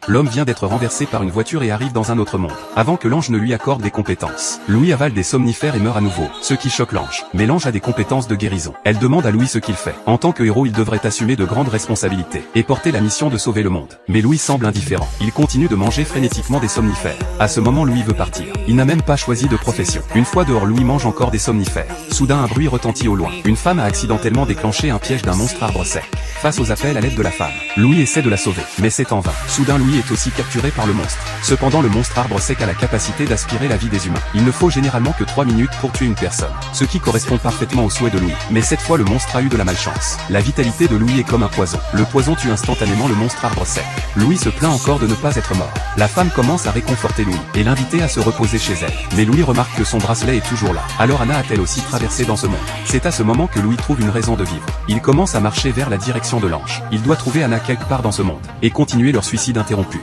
L'homme vient d'être renversé par une voiture et arrive dans un autre monde, avant que l'ange ne lui accorde des compétences. Louis avale des somnifères et meurt à nouveau, ce qui choque l'ange. Mais l'ange a des compétences de guérison. Elle demande à Louis ce qu'il fait. En tant que héros, il devrait assumer de grandes responsabilités, et porter la mission de sauver le monde. Mais Louis semble indifférent. Il continue de manger frénétiquement des somnifères. À ce moment, Louis veut partir. Il n'a même pas choisi de profession. Une fois dehors, Louis mange encore des somnifères. Soudain, un bruit retentit au loin. Une femme a accidentellement déclenché un piège d'un monstre arbre sec. Face aux appels à l'aide de la femme, Louis essaie de la sauver, mais c'est en vain. Soudain, Louis est aussi capturé par le monstre. Cependant, le monstre arbre sec a la capacité d'aspirer la vie des humains. Il ne faut généralement que 3 minutes pour tuer une personne, ce qui correspond parfaitement au souhait de Louis. Mais cette fois, le monstre a eu de la malchance. La vitalité de Louis est comme un poison. Le poison tue instantanément le monstre arbre sec. Louis se plaint encore de ne pas être mort. La femme commence à réconforter Louis et l'inviter à se reposer chez elle. Mais Louis remarque que son bracelet est toujours là. Alors Anna a-t-elle aussi traversé dans ce monde? C'est à ce moment que Louis trouve une raison de vivre. Il commence à marcher vers la direction de l'ange. Il doit trouver Anna quelque part dans ce monde et continuer leur suicide interrompu.